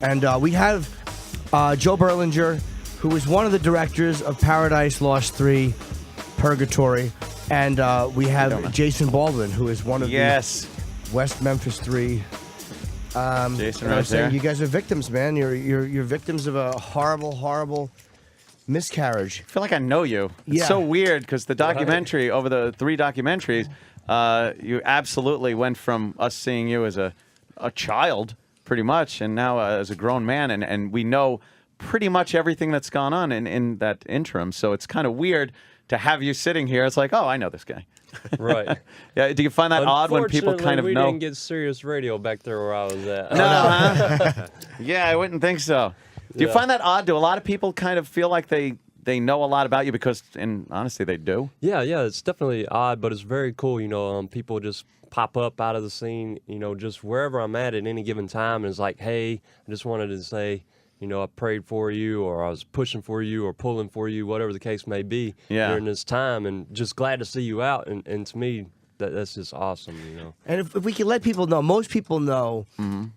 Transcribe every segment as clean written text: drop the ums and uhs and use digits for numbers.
And we have Joe Berlinger, who is one of the directors of Paradise Lost 3, Purgatory. And we have Jason Baldwin, who is one of the West Memphis Three. Jason, right there. You guys are victims, man. You're victims of a horrible, horrible miscarriage. I feel like I know you. It's so weird because the documentary, over the 3 documentaries, you absolutely went from us seeing you as a child, pretty much, and now as a grown man, and we know pretty much everything that's gone on in that interim. So it's kind of weird to have you sitting here. It's like, oh, I know this guy. Right. Yeah. Do you find that odd when people kind of we know? didn't get Sirius Radio back there where I was at. No, huh? Yeah, I wouldn't think so. Do you find that odd? Do a lot of people kind of feel like they know a lot about you because, and honestly, they do? Yeah, it's definitely odd, but it's very cool. You know, people just pop up out of the scene, you know, just wherever I'm at any given time. And it's like, hey, I just wanted to say, you know, I prayed for you, or I was pushing for you, or pulling for you, whatever the case may be during this time, and just glad to see you out. And to me, that's just awesome, you know. And if we can let people know, most people know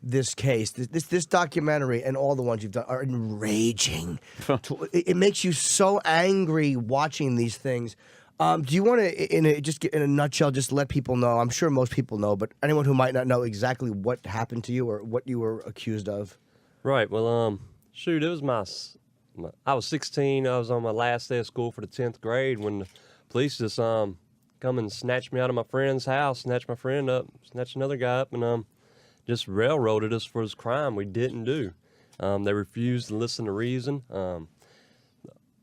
this case, this documentary, and all the ones you've done are enraging. It makes you so angry watching these things. Do you want to, in a nutshell, just let people know? I'm sure most people know, but anyone who might not know exactly what happened to you or what you were accused of. Right. Well, shoot, it was I was 16. I was on my last day of school for the 10th grade when the police just come and snatched me out of my friend's house, snatched my friend up, snatched another guy up, and just railroaded us for this crime we didn't do. They refused to listen to reason.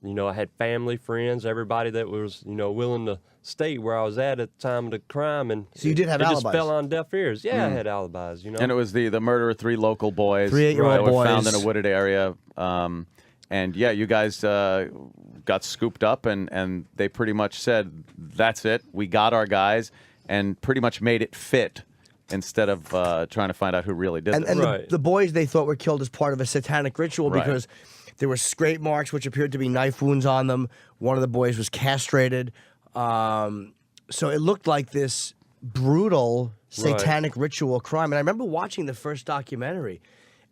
You know, I had family, friends, everybody that was, you know, willing to state where I was at the time of the crime, and so you did have alibis. It just fell on deaf ears. Yeah, I had alibis. You know, and it was the murder of 3 local boys, 3 8-year-old that were boys found in a wooded area. And yeah, you guys got scooped up, and they pretty much said, "That's it. We got our guys," and pretty much made it fit instead of trying to find out who really did it. And the boys they thought were killed as part of a satanic ritual because there were scrape marks which appeared to be knife wounds on them. One of the boys was castrated. So it looked like this brutal satanic ritual crime. And I remember watching the first documentary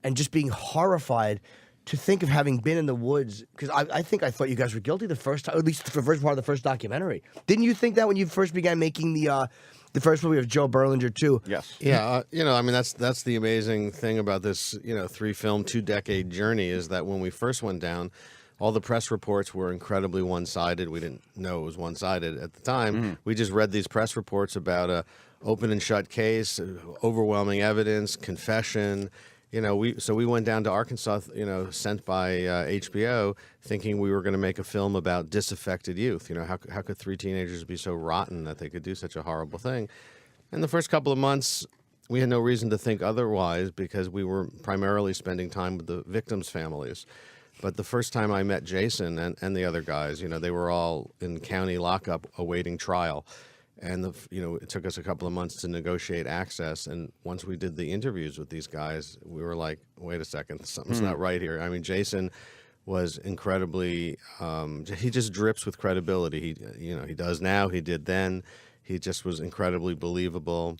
and just being horrified to think of having been in the woods, because I thought you guys were guilty the first time, at least the first part of the first documentary. Didn't you think that when you first began making the first movie of Joe Berlinger too? Yes. Yeah. You know, I mean, that's the amazing thing about this, you know, 3-film, 2-decade journey is that when we first went down, all the press reports were incredibly one-sided. We didn't know it was one-sided at the time. We just read these press reports about a open and shut case, overwhelming evidence, confession. You know, we went down to Arkansas, you know, sent by HBO, thinking we were going to make a film about disaffected youth. You know, how could 3 teenagers be so rotten that they could do such a horrible thing? And the first couple of months, we had no reason to think otherwise because we were primarily spending time with the victims' families. But the first time I met Jason and the other guys, you know, they were all in county lockup awaiting trial. And, you know, it took us a couple of months to negotiate access. And once we did the interviews with these guys, we were like, wait a second, something's not right here. I mean, Jason was incredibly, he just drips with credibility. He does now, he did then. He just was incredibly believable.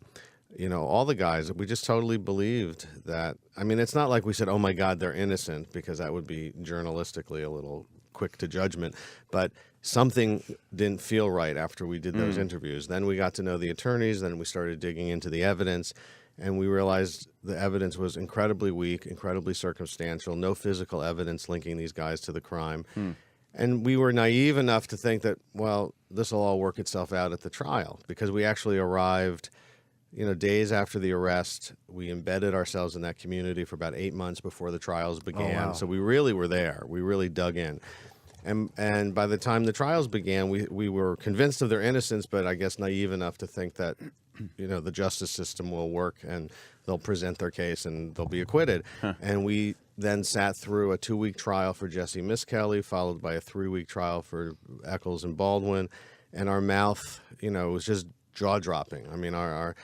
You know, all the guys, we just totally believed that. I mean, it's not like we said, oh, my God, they're innocent, because that would be journalistically a little quick to judgment. But something didn't feel right after we did those interviews. Then we got to know the attorneys. Then we started digging into the evidence. And we realized the evidence was incredibly weak, incredibly circumstantial, no physical evidence linking these guys to the crime. And we were naive enough to think that, well, this will all work itself out at the trial, because we actually arrived, you know, days after the arrest. We embedded ourselves in that community for about 8 months before the trials began. Oh, wow. So we really were there. We really dug in. And by the time the trials began, we were convinced of their innocence, but I guess naive enough to think that, you know, the justice system will work and they'll present their case and they'll be acquitted. And we then sat through a 2-week trial for Jessie Misskelley, followed by a 3-week trial for Echols and Baldwin. And our mouth, you know, was just jaw-dropping. I mean, our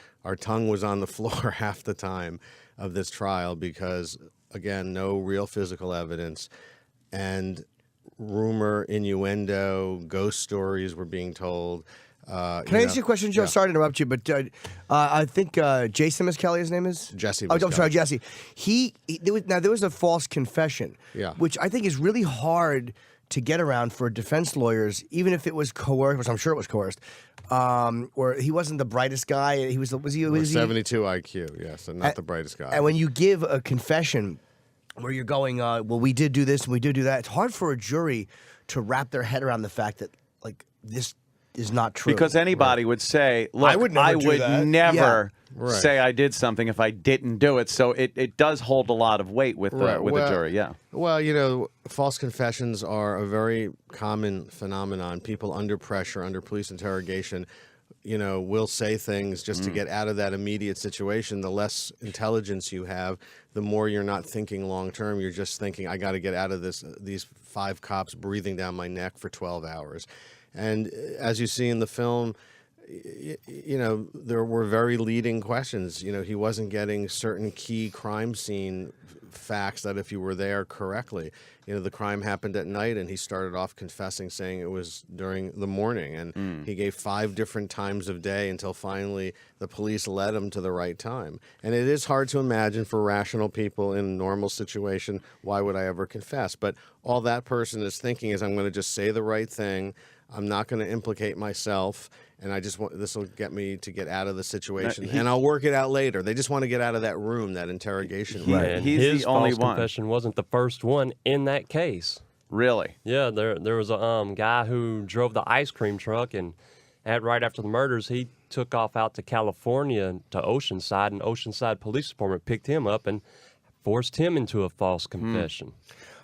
tongue was on the floor half the time of this trial because, again, no real physical evidence. And rumor, innuendo, ghost stories were being told. Can I ask you a question, Joe? Yeah. Sorry to interrupt you, but I think Jason Misskelley, his name is? Jesse Oh, I'm Misskelley. sorry, Jesse. There was a false confession, which I think is really hard to get around for defense lawyers, even if it was coerced, which I'm sure it was coerced, or he wasn't the brightest guy. He was he 72 IQ, yes, and not the brightest guy. And when you give a confession where you're going, well, we did do this and we did do that, it's hard for a jury to wrap their head around the fact that, like, this is not true. Because anybody would say, look, I would never say I did something if I didn't do it. So it does hold a lot of weight with the jury, yeah. Well, false confessions are a very common phenomenon. People under pressure, under police interrogation, will say things just to get out of that immediate situation. The less intelligence you have, the more you're not thinking long term. You're just thinking, I got to get out of these 5 cops breathing down my neck for 12 hours. And as you see in the film, there were very leading questions. He wasn't getting certain key crime scene facts that if you were there correctly, the crime happened at night, and he started off confessing, saying it was during the morning, and he gave 5 different times of day until finally the police led him to the right time. And it is hard to imagine for rational people in a normal situation, why would I ever confess? But all that person is thinking is, I'm going to just say the right thing. I'm not going to implicate myself, and I just want this will get me to get out of the situation, and I'll work it out later. They just want to get out of that room, that interrogation room. And he's his the only false one. confession wasn't the first one in that case. Really? Yeah, there was a guy who drove the ice cream truck, and right after the murders, he took off out to California to Oceanside, and Oceanside Police Department picked him up and forced him into a false confession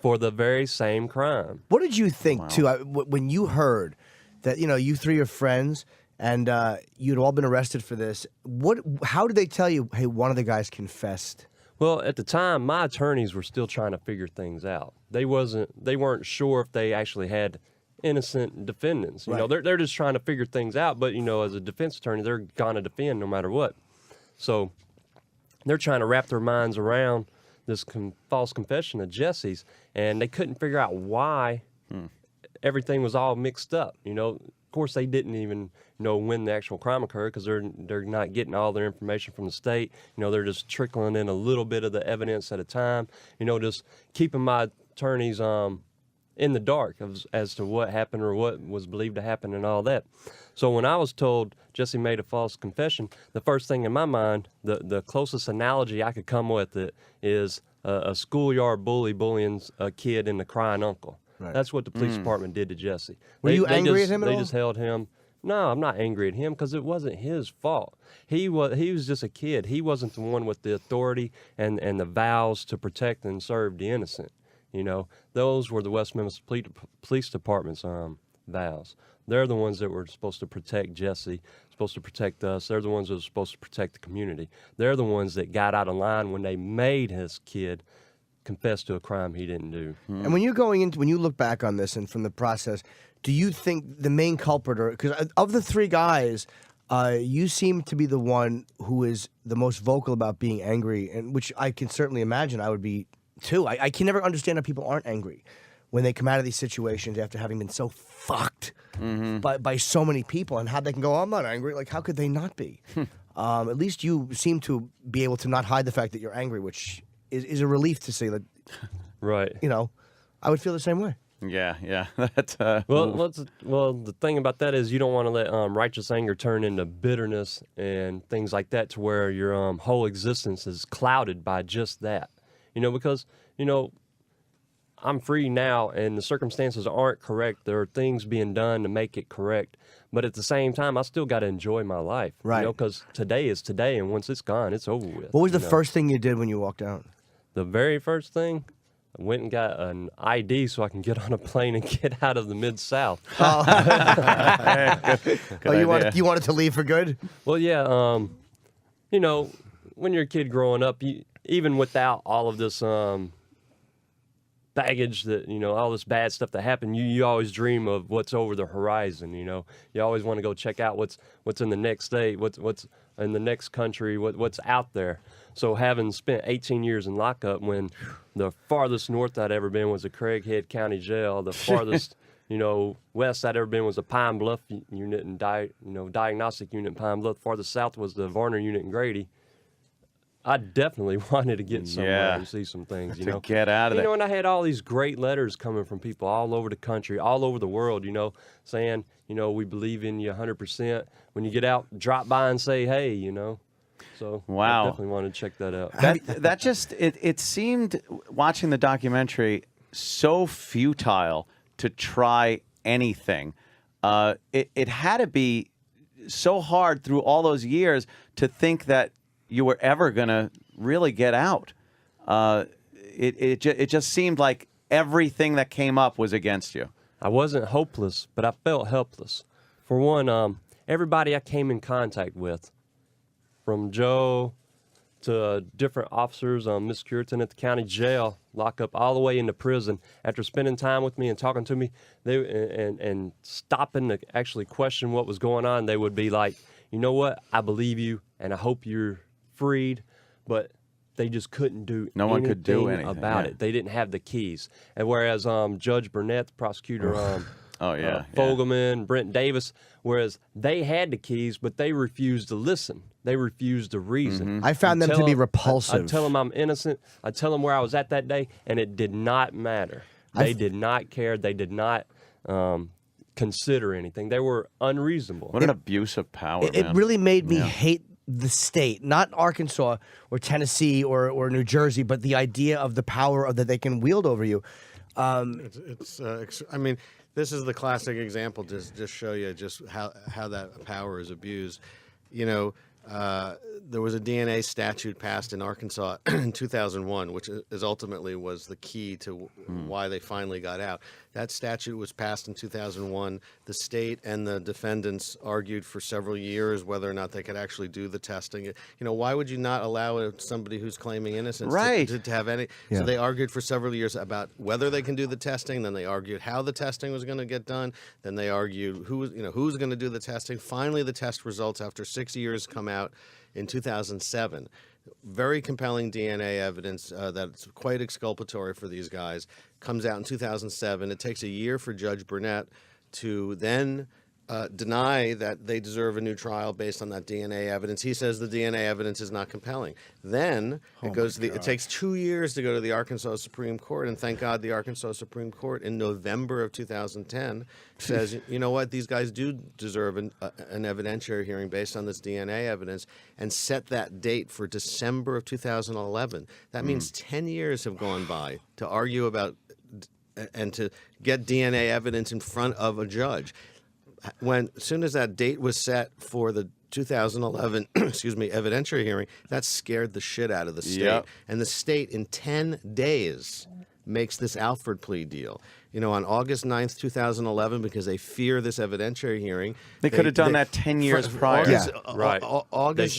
for the very same crime. What did you think, too, when you heard that, you 3 are friends and you'd all been arrested for this? How did they tell you, hey, one of the guys confessed? Well, at the time, my attorneys were still trying to figure things out. They weren't sure if they actually had innocent defendants. They're just trying to figure things out. But, as a defense attorney, they're going to defend no matter what. So they're trying to wrap their minds around this false confession of Jesse's, and they couldn't figure out why everything was all mixed up. Of course, they didn't even know when the actual crime occurred because they're not getting all their information from the state. They're just trickling in a little bit of the evidence at a time. Just keeping my attorneys in the dark as to what happened or what was believed to happen and all that. So when I was told Jesse made a false confession, the first thing in my mind, the closest analogy I could come with it is a schoolyard bullying a kid and the crying uncle. Right. That's what the police department did to Jesse. Were you angry at him at all? They just held him. No, I'm not angry at him because it wasn't his fault. He was just a kid. He wasn't the one with the authority and the vows to protect and serve the innocent. Those were the West Memphis Police Department's vows. They're the ones that were supposed to protect Jesse, supposed to protect us. They're the ones that were supposed to protect the community. They're the ones that got out of line when they made his kid confess to a crime he didn't do. And when you look back on this and from the process, do you think the main culprit, because of the 3 guys, you seem to be the one who is the most vocal about being angry, and which I can certainly imagine I would be too. I can never understand how people aren't angry when they come out of these situations after having been so fucked by so many people, and how they can go, I'm not angry. Like, how could they not be? At least you seem to be able to not hide the fact that you're angry, which is a relief to see that. Right. I would feel the same way. Yeah. That's well, the thing about that is you don't want to let righteous anger turn into bitterness and things like that to where your whole existence is clouded by just that. Because, I'm free now and the circumstances aren't correct. There are things being done to make it correct. But at the same time, I still got to enjoy my life. Right. Because today is today, and once it's gone, it's over with. What was the first thing you did when you walked out? The very first thing, I went and got an ID so I can get on a plane and get out of the Mid-South. You wanted to leave for good? Well, yeah. When you're a kid growing up, even without all of this baggage that, all this bad stuff that happened, you always dream of what's over the horizon, You always want to go check out what's in the next state, what's in the next country, what's out there. So having spent 18 years in lockup, when the farthest north I'd ever been was the Craighead County Jail, the farthest west I'd ever been was the Pine Bluff unit and diagnostic unit in Pine Bluff. Farther south was the Varner unit in Grady. I definitely wanted to get somewhere and see some things, to get out of there. And I had all these great letters coming from people all over the country, all over the world, saying, we believe in you 100%. When you get out, drop by and say, hey, So wow. I definitely wanted to check that out. That just, it seemed, watching the documentary, so futile to try anything. It had to be so hard through all those years to think that you were ever going to really get out. It just seemed like everything that came up was against you. I wasn't hopeless, but I felt helpless. For one, everybody I came in contact with, from Joe to different officers, Miss Curitan at the county jail, lockup, all the way into prison, after spending time with me and talking to me, and stopping to actually question what was going on, they would be like, you know what, I believe you, and I hope you're freed, but they just couldn't do no one could do anything about it. They didn't have the keys. And whereas Judge Burnett, the prosecutor, Fogelman, Brent Davis, whereas they had the keys, but they refused to listen. They refused to reason. I found them to be repulsive. I tell them I'm innocent. I tell them where I was at that day, and it did not matter. They did not care. They did not consider anything. They were unreasonable. What an abuse of power, It really made me hate the state, not Arkansas or Tennessee or New Jersey, but the idea of the power that they can wield over you. I mean, this is the classic example to just show you just how that power is abused. There was a DNA statute passed in Arkansas in 2001, which is ultimately was the key to why they finally got out. That statute was passed in 2001. The state and the defendants argued for several years whether or not they could actually do the testing. Why would you not allow somebody who's claiming innocence to have any? Yeah. So they argued for several years about whether they can do the testing. Then they argued how the testing was going to get done. Then they argued who's going to do the testing. Finally, the test results after 6 years come out in 2007. Very compelling DNA evidence that's quite exculpatory for these guys. Comes out in 2007. It takes a year for Judge Burnett to then deny that they deserve a new trial based on that DNA evidence. He says the DNA evidence is not compelling. Then it takes 2 years to go to the Arkansas Supreme Court, and thank God the Arkansas Supreme Court in November of 2010 says, you know what, these guys do deserve an evidentiary hearing based on this DNA evidence, and set that date for December of 2011. That means 10 years have gone by to argue about and to get DNA evidence in front of a judge. As soon as that date was set for the 2011 evidentiary hearing, that scared the shit out of the state. Yep. And the state in 10 days makes this Alford plea deal. On August 9th, 2011, because they fear this evidentiary hearing. They could have done that 10 years prior. August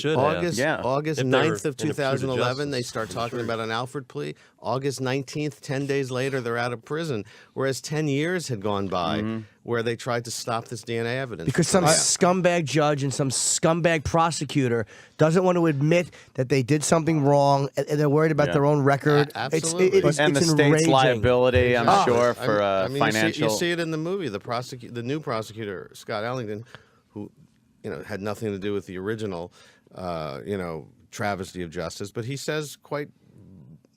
9th of 2011, they start talking about an Alford plea. August 19th, 10 days later, they're out of prison, whereas 10 years had gone by where they tried to stop this DNA evidence. Because some scumbag judge and some scumbag prosecutor doesn't want to admit that they did something wrong, and they're worried about their own record. Absolutely. And the state's enraging. liability, I'm sure, for financial. You see it in the movie. The new prosecutor, Scott Ellington, who had nothing to do with the original, travesty of justice, but he says quite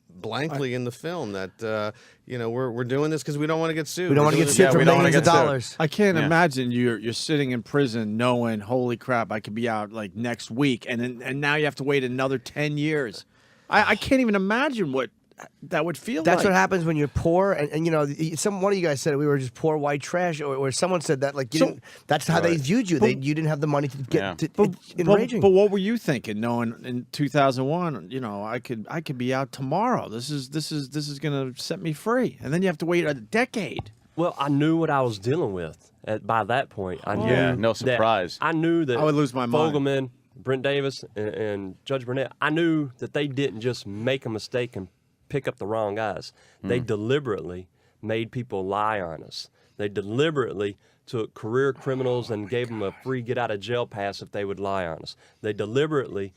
blankly in the film that we're doing this because we don't want to get sued. We don't want to get sued for millions of dollars. I can't imagine you're sitting in prison knowing, holy crap, I could be out like next week, and now you have to wait another 10 years. I can't even imagine what that would feel That's like. what happens when you're poor, and one of you guys said we were just poor white trash, or someone said that that's how they viewed you. You didn't have the money to get enraging. But what were you thinking, knowing in 2001, I could be out tomorrow. This is going to set me free, and then you have to wait a decade. Well, I knew what I was dealing with by that point. I knew no surprise. I knew that I would lose my mind. Fogelman, Brent Davis, and Judge Burnett, I knew that they didn't just make a mistake and pick up the wrong guys. They deliberately made people lie on us. They deliberately took career criminals and gave them a free get-out-of-jail pass if they would lie on us. They deliberately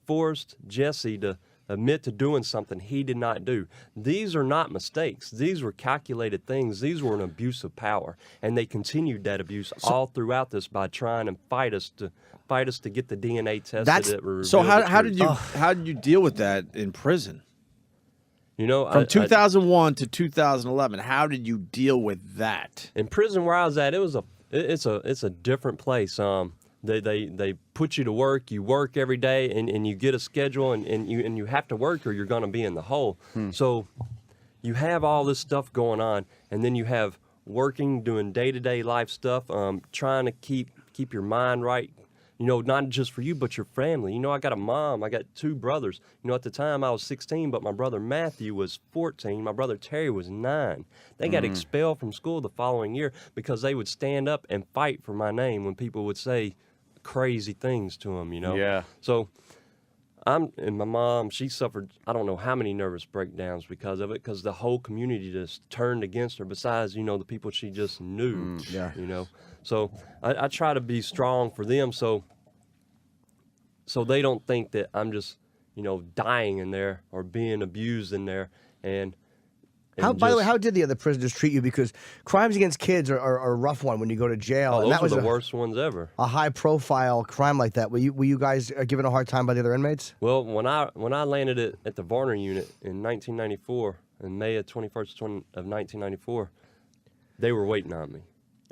forced Jessie to admit to doing something he did not do. These are not mistakes. These were calculated things. These were an abuse of power, and they continued that abuse all throughout this by trying to fight us to get the DNA tested. So how did you deal with that in prison? You know, from 2001 to 2011, how did you deal with that? In prison where I was at, it's a different place. They put you to work. You work every day, and you get a schedule, and you have to work, or you're going to be in the hole. So you have all this stuff going on, and then you have working, doing day-to-day life stuff, trying to keep your mind right. You know, not just for you, but your family. You know, I got a mom. I got 2 brothers. You know, at the time I was 16, but my brother Matthew was 14. My brother Terry was 9. They got expelled from school the following year because they would stand up and fight for my name when people would say crazy things to them, you know? Yeah. So and my mom, she suffered, I don't know how many nervous breakdowns because of it, because the whole community just turned against her, besides, you know, the people she just knew, you know? So I try to be strong for them so they don't think that I'm just, you know, dying in there or being abused in there. By the way, how did the other prisoners treat you? Because crimes against kids are a rough one when you go to jail. Oh, and those that was were the worst ones ever. A high-profile crime like that. Were you guys given a hard time by the other inmates? Well, when I landed at the Varner unit in 1994, in May of 21st of 1994, they were waiting on me.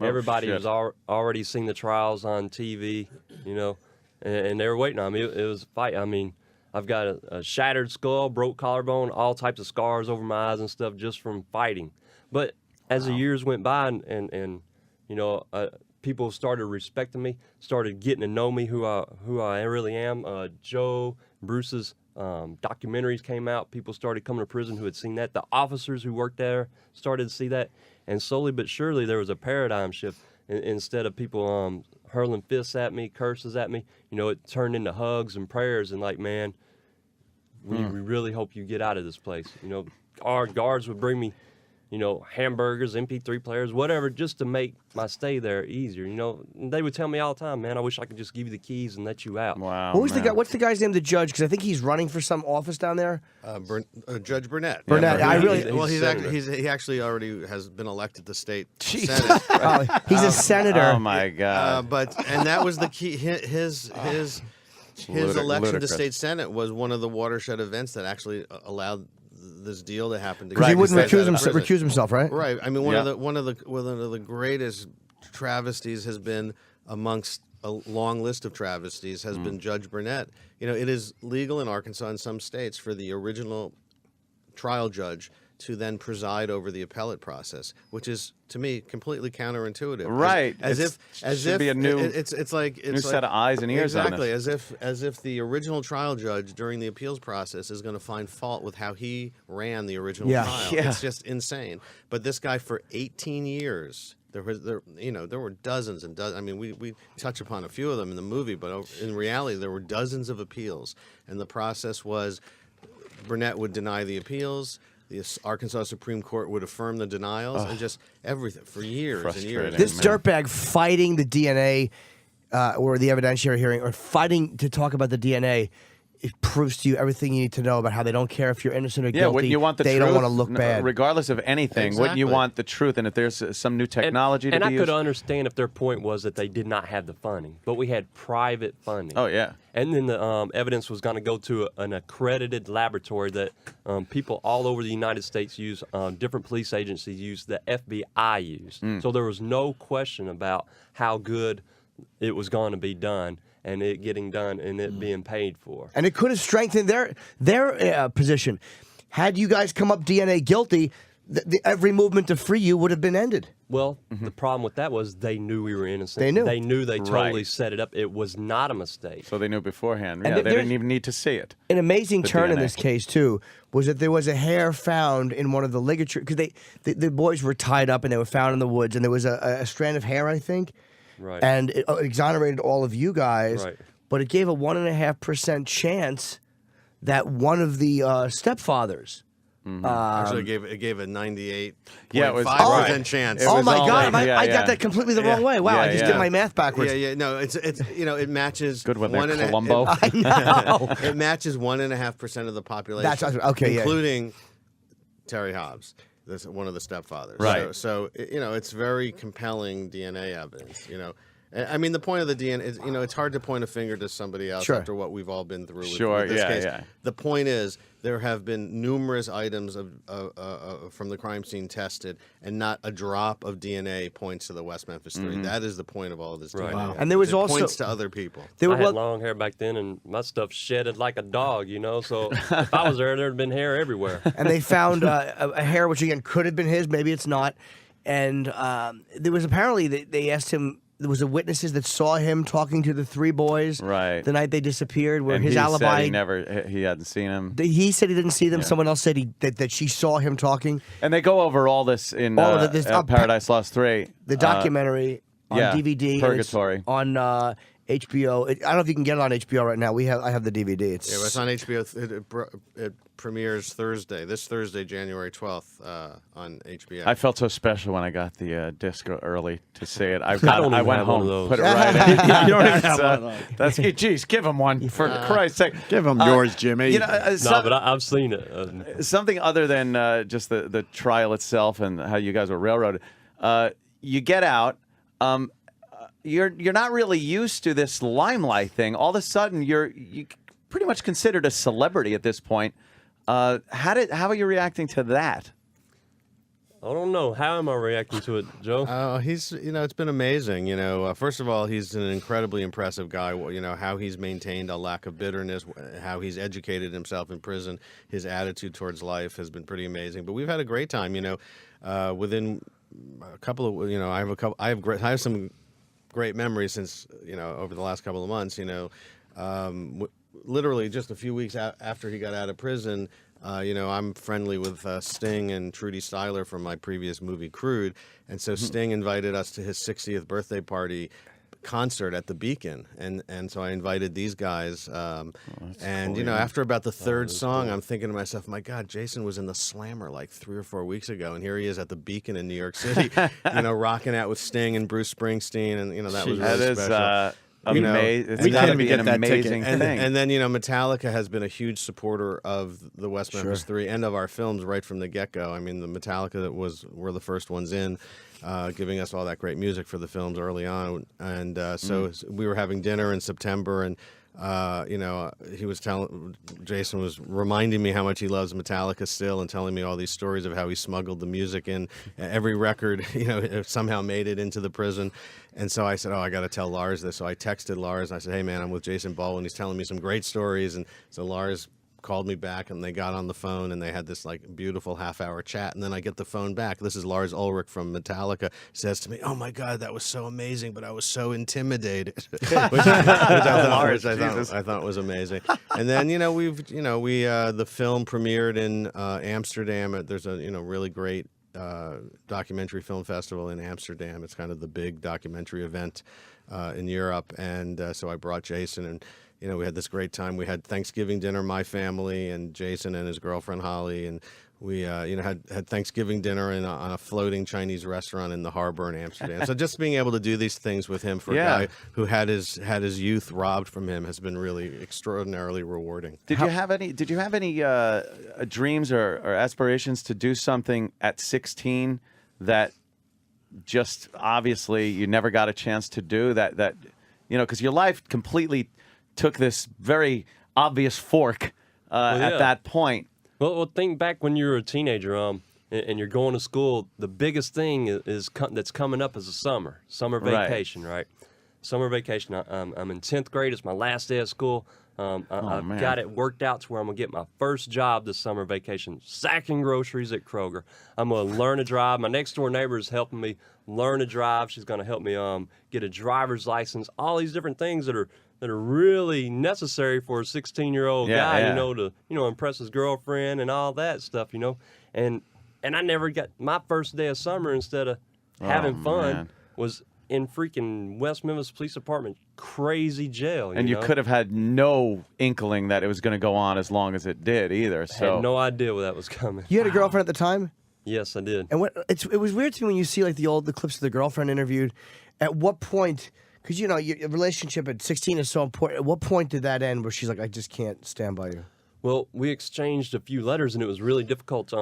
Everybody was already seeing the trials on TV, you know, and they were waiting on me. It was a fight. I mean, I've got a shattered skull, broke collarbone, all types of scars over my eyes and stuff just from fighting. But as the years went by and you know, people started respecting me, started getting to know me, who I really am. Joe, Bruce's documentaries came out. People started coming to prison who had seen that. The officers who worked there started to see that. And slowly but surely there was a paradigm shift. Instead of people hurling fists at me, curses at me, you know, it turned into hugs and prayers and like, man, we really hope you get out of this place. You know, our guards would bring me, you know, hamburgers, MP3 players, whatever, just to make my stay there easier. You know, they would tell me all the time, man, I wish I could just give you the keys and let you out. Wow. What's the guy's name, the judge? Because I think he's running for some office down there. Judge Burnett. Burnett. He actually already has been elected to state Jeez. Senate. He's a senator. Oh my God. And that was the key. His election to state Senate was one of the watershed events that actually allowed this deal to happen. Because he wouldn't recuse himself, right? Right. I mean, one of the greatest travesties has been, amongst a long list of travesties, has been Judge Burnett. You know, it is legal in Arkansas and some states for the original trial judge to then preside over the appellate process, which is, to me, completely counterintuitive. Right. As if be a new it's like set of eyes and ears on exactly this. as if the original trial judge during the appeals process is going to find fault with how he ran the original trial. Yeah. It's just insane. But this guy, for 18 years, there were dozens and dozens. I mean, we touch upon a few of them in the movie, but in reality, there were dozens of appeals, and the process was Burnett would deny the appeals. The Arkansas Supreme Court would affirm the denials, and just everything for years and years. This dirtbag fighting the DNA or the evidentiary hearing, or fighting to talk about the DNA, it proves to you everything you need to know about how they don't care if you're innocent or guilty. Yeah, wouldn't you want the they truth? don't want to look bad. Regardless of anything, wouldn't you want the truth? And if there's some new technology to be used? And I could understand if their point was that they did not have the funding, but we had private funding. Oh, yeah. And then the evidence was going to go to an accredited laboratory that people all over the United States use, different police agencies use, the FBI used. So there was no question about how good it was going to be done, and it getting done, and it being paid for. And it could have strengthened their position. Had you guys come up DNA guilty, every movement to free you would have been ended. Well, the problem with that was they knew we were innocent. They knew. They knew they totally set it up. It was not a mistake. So they knew beforehand. And Yeah, they didn't even need to see it. An amazing turn in DNA. this case, too, was that there was a hair found in one of the ligature, because the boys were tied up and they were found in the woods, and there was a strand of hair, I think. Right. And it exonerated all of you guys, Right. but it gave a 1.5% chance that one of the stepfathers Actually, it gave a 98.5% it was chance. It Oh was my all God! like- I got that completely the wrong way. Wow, I just did my math backwards. Yeah. No, it's it matches. Good with one their and a- Columbo. I know. It matches 1.5% of the population. That's okay, yeah. including Terry Hobbs, one of the stepfathers. Right. So it's very compelling DNA evidence. I mean, the point of the DNA is, it's hard to point a finger to somebody else Sure. after what we've all been through. Sure, with this yeah, case. yeah. The point is, there have been numerous items from the crime scene tested, and not a drop of DNA points to the West Memphis Three. That is the point of all this Right. DNA. Wow. And there was it also- points to other people. They were I had long hair back then, and my stuff shedded like a dog, So if I was there'd been hair everywhere. and they found a hair, which again could have been his, maybe it's not. And there was apparently they asked him. There was witnesses that saw him talking to the three boys Right. the night they disappeared, where And his he alibi. said he hadn't seen him. He said he didn't see them. Someone else said that she saw him talking. And they go over all this in All of this- Paradise Lost 3. The documentary on yeah, DVD, and it's Purgatory. on HBO. I don't know if you can get it on HBO right now. I have the DVD. It's It's on HBO. It premieres Thursday, this Thursday, January 12th, on HBO. I felt so special when I got the disc early to see it. I don't even went have one home, of those. put it right in. You don't even That's, have one of those. That's geez, give him one for Christ's sake. Give him yours, Jimmy. No, but I've seen it. Something other than just the trial itself and how you guys were railroaded. You get out. You're not really used to this limelight thing. All of a sudden, you pretty much considered a celebrity at this point. How are you reacting to that? I don't know. How am I reacting to it, Joe? It's been amazing. First of all, he's an incredibly impressive guy. How he's maintained a lack of bitterness, how he's educated himself in prison, his attitude towards life has been pretty amazing. But we've had a great time. Within a couple of, I have some great memories since over the last couple of months. Literally just a few weeks after he got out of prison. I'm friendly with Sting and Trudy Styler from my previous movie Crude, and so Sting invited us to his 60th birthday party concert at the Beacon, and so I invited these guys. And cool, after about the third song, I'm thinking to myself, my God, Jason was in the Slammer like 3 or 4 weeks ago, and here he is at the Beacon in New York City, rocking out with Sting and Bruce Springsteen, and that was really special. It's got to be an amazing thing. And then, Metallica has been a huge supporter of the West Memphis Three and of our films right from the get-go. I mean, the Metallica were the first ones in, giving us all that great music for the films early on. And so we were having dinner in September, and Jason was reminding me how much he loves Metallica still, and telling me all these stories of how he smuggled the music in. Every record, somehow made it into the prison. And so I said, I got to tell Lars this. So I texted Lars, and I said, hey, man, I'm with Jason Baldwin. He's telling me some great stories. And so Lars called me back, and they got on the phone, and they had this beautiful half-hour chat. And then I get the phone back. This is Lars Ulrich from Metallica. Says to me, "Oh my God, that was so amazing, but I was so intimidated," which I thought was amazing. And then the film premiered in Amsterdam. There's a really great documentary film festival in Amsterdam. It's kind of the big documentary event in Europe, and so I brought Jason, and we had this great time. We had Thanksgiving dinner, my family and Jason and his girlfriend Holly, and we had Thanksgiving dinner on a floating Chinese restaurant in the harbor in Amsterdam. So just being able to do these things with him for a guy who had his youth robbed from him has been really extraordinarily rewarding. Did you have any dreams or aspirations to do something at 16 that just obviously you never got a chance to do? That because your life completely took this very obvious fork at that point. Well, think back when you were a teenager, and you're going to school. The biggest thing that's coming up is summer vacation, right? Summer vacation. I'm in 10th grade. It's my last day of school. I've got it worked out to where I'm going to get my first job this summer vacation, sacking groceries at Kroger. I'm going to learn to drive. My next door neighbor is helping me learn to drive. She's going to help me get a driver's license. All these different things that are really necessary for a 16-year-old guy, to impress his girlfriend and all that stuff, And I never got my first day of summer. Instead of having fun, was in freaking West Memphis Police Department, crazy jail. And you know? could have had no inkling that it was going to go on as long as it did either. So Had no idea where that was coming. You had a girlfriend at the time? Yes, I did. And it was weird to me when you see like the clips of the girlfriend interviewed. At what point? Because your relationship at 16 is so important. At what point did that end where she's like, I just can't stand by you? Well, we exchanged a few letters, and it was really difficult.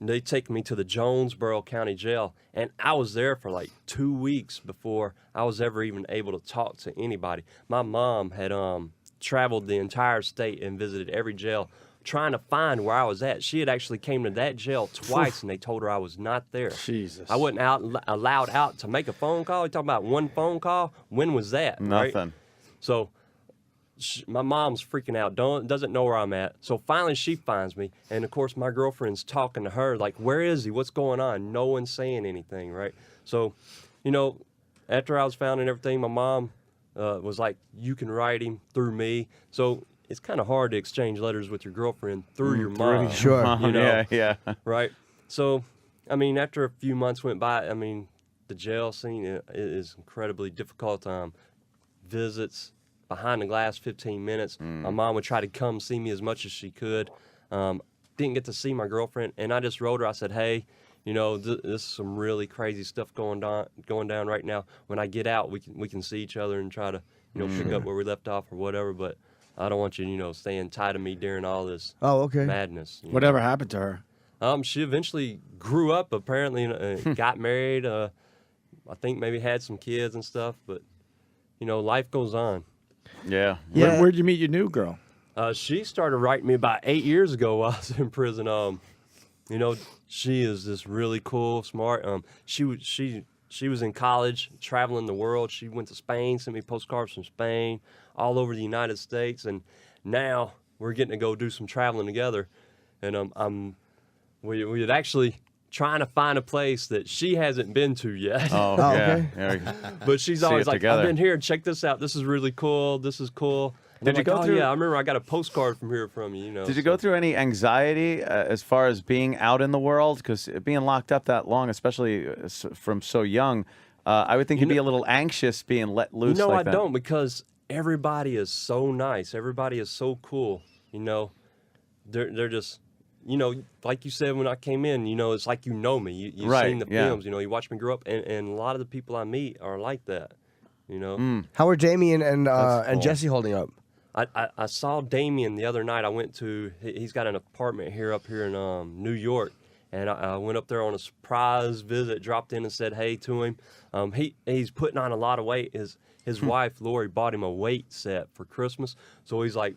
They take me to the Jonesboro County Jail, and I was there for like 2 weeks before I was ever even able to talk to anybody. My mom had traveled the entire state and visited every jail trying to find where I was at. She had actually came to that jail twice, and they told her I was not there. Jesus. I wasn't allowed out to make a phone call. You talking about one phone call? When was that? nothing. Right? So my mom's freaking out, doesn't know where I'm at. So finally she finds me, and of course my girlfriend's talking to her like, where is he? What's going on? No one's saying anything, right? So, after I was found and everything, my mom was like, you can write him through me. So it's kind of hard to exchange letters with your girlfriend through your mom. Sure. Yeah. Right? So, after a few months went by, the jail scene is incredibly difficult. Visits behind the glass 15 minutes. My mom would try to come see me as much as she could. Didn't get to see my girlfriend, and I just wrote her. I said, hey, this is some really crazy stuff going down right now. When I get out, we can see each other and try to pick up where we left off or whatever, but I don't want you staying tied to me during all this madness. Whatever happened to her? She eventually grew up, apparently, got married. I think maybe had some kids and stuff, but life goes on. Yeah. Where'd you meet your new girl? She started writing me about 8 years ago while I was in prison. She is just really cool, smart. She was in college, traveling the world. She went to Spain, sent me postcards from Spain, all over the United States, and now we're getting to go do some traveling together. And we had actually trying to find a place that she hasn't been to yet. Oh, okay. Yeah. But she's See always it like, together. I've been here, check this out. This is really cool. This is cool. And Did I'm you like, go oh, through- Yeah, I remember I got a postcard from here from you. Did you go through any anxiety as far as being out in the world? Because being locked up that long, especially from so young, I would think you'd be a little anxious being let loose like I that. don't, because everybody is so nice. Everybody is so cool. They're just, like you said when I came in, it's like me. You've Right, seen the yeah. films, you watch me grow up, and a lot of the people I meet are like that. How are Damien and cool. Jessie holding up? I saw Damien the other night. I went to, he's got an apartment up here in New York, and I went up there on a surprise visit, dropped in and said hey to him. He's putting on a lot of weight. His wife, Lori, bought him a weight set for Christmas, so he's like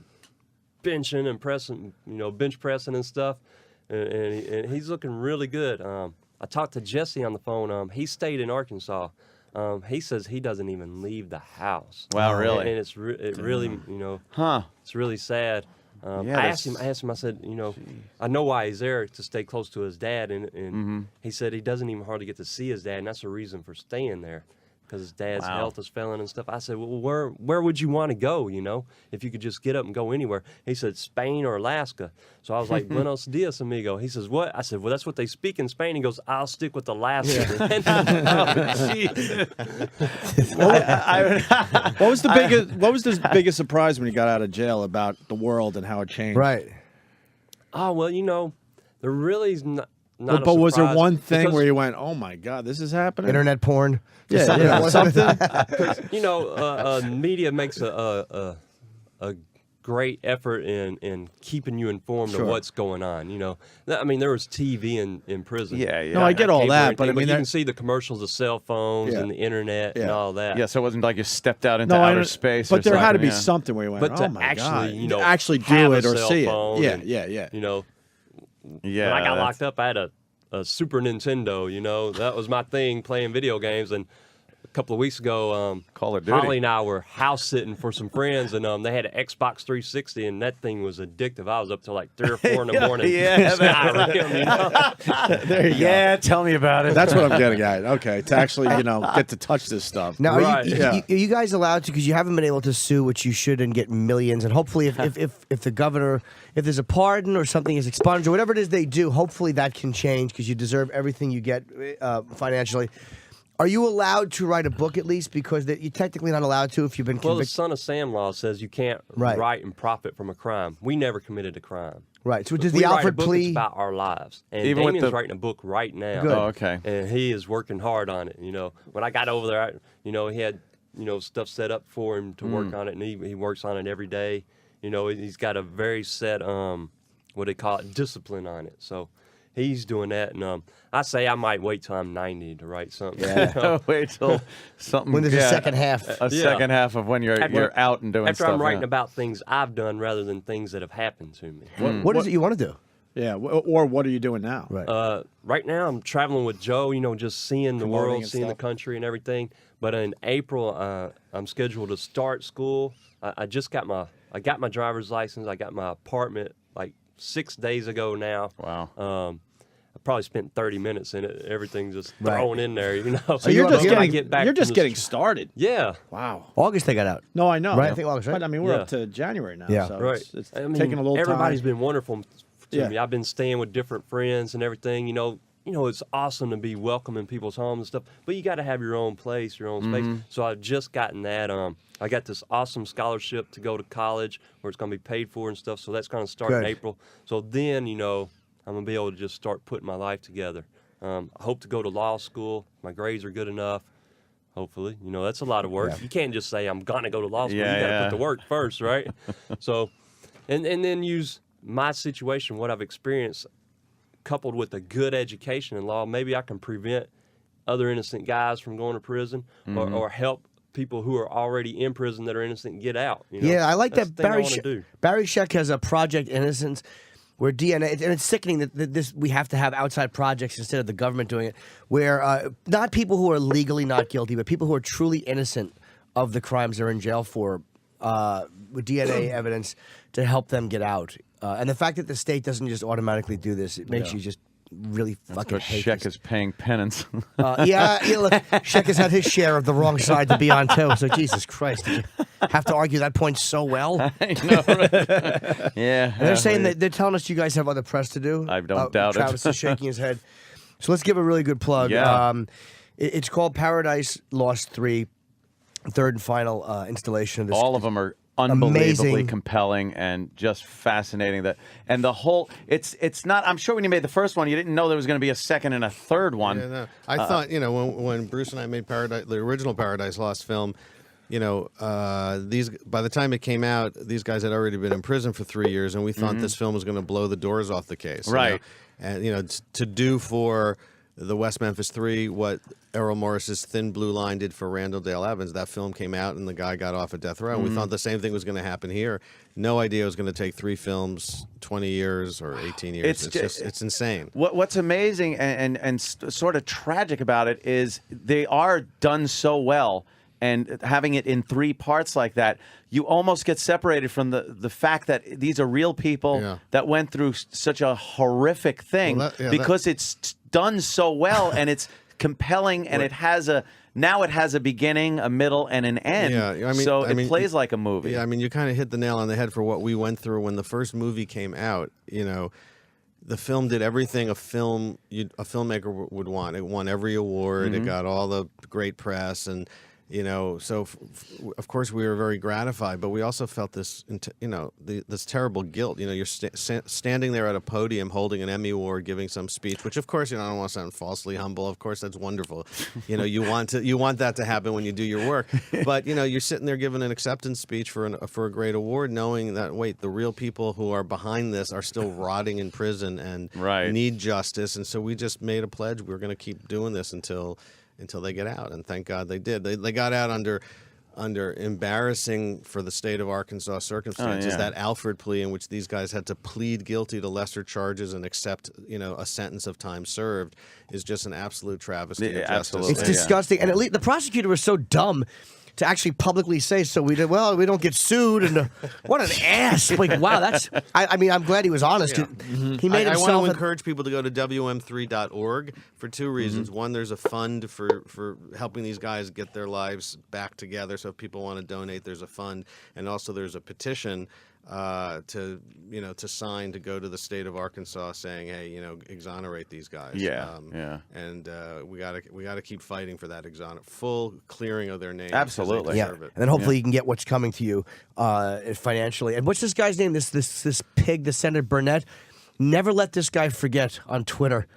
benching and pressing, bench pressing and stuff, and he's looking really good. I talked to Jesse on the phone. He stayed in Arkansas. He says he doesn't even leave the house. Wow, really? And it's really, Huh. it's really sad. Yeah, I asked him. I said, I know why he's there, to stay close to his dad, and he said he doesn't even hardly get to see his dad, and that's the reason for staying there, because his dad's Wow. health is failing and stuff. I said, well, where would you want to go? If you could just get up and go anywhere. He said Spain or Alaska. So I was like, Buenos dias, amigo. He says, what? I said, well, that's what they speak in Spain. He goes, I'll stick with Alaska. What was the biggest surprise when you got out of jail about the world and how it changed? Right. Oh, well, there really is not a But was there surprise, one thing because, where you went, "Oh my God, this is happening"? Internet porn. Yeah, something. media makes a great effort in keeping you informed Sure. of what's going on. There was TV in prison. Yeah. No, I get all Cable or that, anything, but I mean, you can see the commercials of cell phones Yeah. and the internet and Yeah. all that. Yeah, so it wasn't like you stepped out into No, outer space. But or there had to something, be yeah. something where you went, But "Oh to my actually, God," actually have do a it or cell see phone it. and, Yeah. Yeah, when I got that's- locked up, I had a Super Nintendo. That was my thing, playing video games. And a couple of weeks ago, Call of Duty. Holly and I were house sitting for some friends, and they had an Xbox 360, and that thing was addictive. I was up till like 3 or 4 in the morning. Yeah, Skyrim, There you go. Yeah, tell me about it. That's what I'm getting at. Okay, to actually, get to touch this stuff. Now, Right. are you guys allowed to? Because you haven't been able to sue, which you should, and get millions. And hopefully, if the governor, if there's a pardon or something is expunged or whatever it is they do, hopefully that can change, because you deserve everything you get financially. Are you allowed to write a book at least? Because you're technically not allowed to if you've been Well, the convicted. Son of Sam law says you can't write and profit from a crime. We never committed a crime. Right. So does We the write a Alford book plea? that's about our lives. And Even with Damien's the- writing a book right now. Good. Oh, okay. And he is working hard on it. You know, when I got over there, he had, stuff set up for him to work on it, and he works on it every day. You know, he's got a very set, what they call it, discipline on it. So he's doing that, and I say I might wait till I'm 90 to write something. Yeah. Wait till something. When there's a second half. A second half of when you're out and doing After stuff. I'm writing yeah. about things I've done rather than things that have happened to me. What is it you want to do? Yeah, or what are you doing now? Right. Right now, I'm traveling with Joe, just seeing the Promoting world, and seeing the stuff. country and everything. But in April, I'm scheduled to start school. I got my driver's license. I got my apartment like 6 days ago now. Wow. I probably spent 30 minutes in it. Everything just thrown in there, So you're just When I getting get back you're from just the getting street- started. Yeah. Wow. August they got out. No, I know. Right, I think August, right? But I mean, we're Yeah. up to January now. Yeah. So Right. It's I mean, taking a little everybody's time. been wonderful to Yeah. me. I've been staying with different friends and everything. It's awesome to be welcome in people's homes and stuff, but you got to have your own place, your own space. So I've just gotten that. I got this awesome scholarship to go to college where it's going to be paid for and stuff. So that's going to start in Good. April. So then, I'm going to be able to just start putting my life together. I hope to go to law school. My grades are good enough. Hopefully, that's a lot of work. Yeah. You can't just say I'm gonna go to law school. Yeah, You got to yeah. put the work first, right? So, and then use my situation, what I've experienced, coupled with a good education in law. Maybe I can prevent other innocent guys from going to prison, or help people who are already in prison that are innocent get out. Yeah, I like That's that. the thing I Barry wanna do. Barry Scheck has a Project Innocence, where DNA, and it's sickening that this we have to have outside projects instead of the government doing it, where not people who are legally not guilty, but people who are truly innocent of the crimes they're in jail for, with DNA evidence to help them get out. And the fact that the state doesn't just automatically do this, it makes you just really fucking But hate Scheck this. is paying penance. Yeah, look, Scheck has had his share of the wrong side to be on too. So Jesus Christ, did you have to argue that point so well? I know, right? Yeah. And they're saying that they're telling us you guys have other press to do. I don't doubt it. Travis is shaking his head. So let's give a really good plug. Yeah. It's called Paradise Lost 3, third and final installation of this. All of them are unbelievably Amazing. compelling and just fascinating. And the whole, it's not. I'm sure when you made the first one, you didn't know there was going to be a second and a third one. Yeah, no. I thought, when Bruce and I made the original Paradise Lost film, these by the time it came out, these guys had already been in prison for 3 years, and we thought this film was going to blow the doors off the case. Right. And to do for the West Memphis Three what Errol Morris's Thin Blue Line did for Randall Dale Evans. That film came out, and the guy got off at death row. And we thought the same thing was going to happen here. No idea it was going to take 3 films, 20 years or 18 years. It's insane. What's amazing and sort of tragic about it is they are done so well, and having it in 3 parts like that, you almost get separated from the fact that these are real people that went through such a horrific thing, because it's done so well and it's compelling, and it has a beginning, a middle, and an end. Yeah, so it plays like a movie. Yeah, you kind of hit the nail on the head for what we went through when the first movie came out. The film did everything a filmmaker would want. It won every award. It got all the great press, and so of course we were very gratified, but we also felt this, this terrible guilt. You're standing there at a podium holding an Emmy Award, giving some speech, which of course, I don't want to sound falsely humble. Of course, that's wonderful. You want that to happen when you do your work, but you're sitting there giving an acceptance speech for a great award, knowing that the real people who are behind this are still rotting in prison and need justice. And so we just made a pledge: we're going to keep doing this until they get out, and thank God they did. They got out under embarrassing for the state of Arkansas circumstances. That Alford plea, in which these guys had to plead guilty to lesser charges and accept a sentence of time served, is just an absolute travesty of justice. Absolutely. It's disgusting, and at least the prosecutor was so dumb to actually publicly say so. We did well. We don't get sued, and what an ass! Like, wow, that's. I'm glad he was honest. He made I himself. want to encourage people to go to WM3.org for 2 reasons. One, there's a fund for helping these guys get their lives back together. So if people want to donate, there's a fund, and also there's a petition to sign to go to the state of Arkansas saying, hey, exonerate these guys. Yeah. And we gotta keep fighting for that full clearing of their names. Absolutely. Yeah, and then hopefully you can get what's coming to you financially. And what's this guy's name? This pig, the Senator Burnett. Never let this guy forget on Twitter.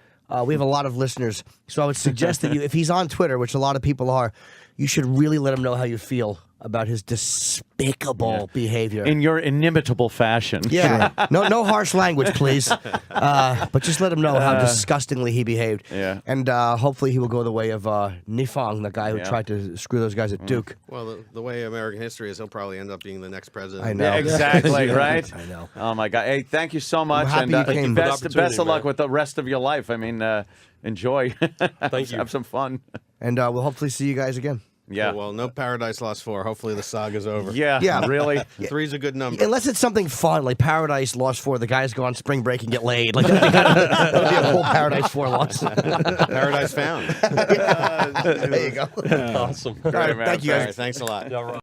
We have a lot of listeners, so I would suggest that if he's on Twitter, which a lot of people are, you should really let him know how you feel about his despicable behavior. In your inimitable fashion. Yeah. No harsh language, please. But just let him know how disgustingly he behaved. Yeah. And hopefully he will go the way of Nifong, the guy who tried to screw those guys at Duke. Well, the way American history is, he'll probably end up being the next president. I know. Yeah, exactly, right? I know. Oh, my God. Hey, thank you so much. happy you came. Best Good opportunity, of luck man. with the rest of your life. I mean, enjoy. Thank you. Have some fun. And we'll hopefully see you guys again. Yeah. Well, no Paradise Lost 4. Hopefully the saga's over. Yeah. Really? 3's a good number. Unless it's something fun, like Paradise Lost 4, the guys go on spring break and get laid. Like that would be a whole Paradise 4 loss. Paradise Found. There you go. Awesome. All right, man. thank you guys. All right, thanks a lot. Y'all rock.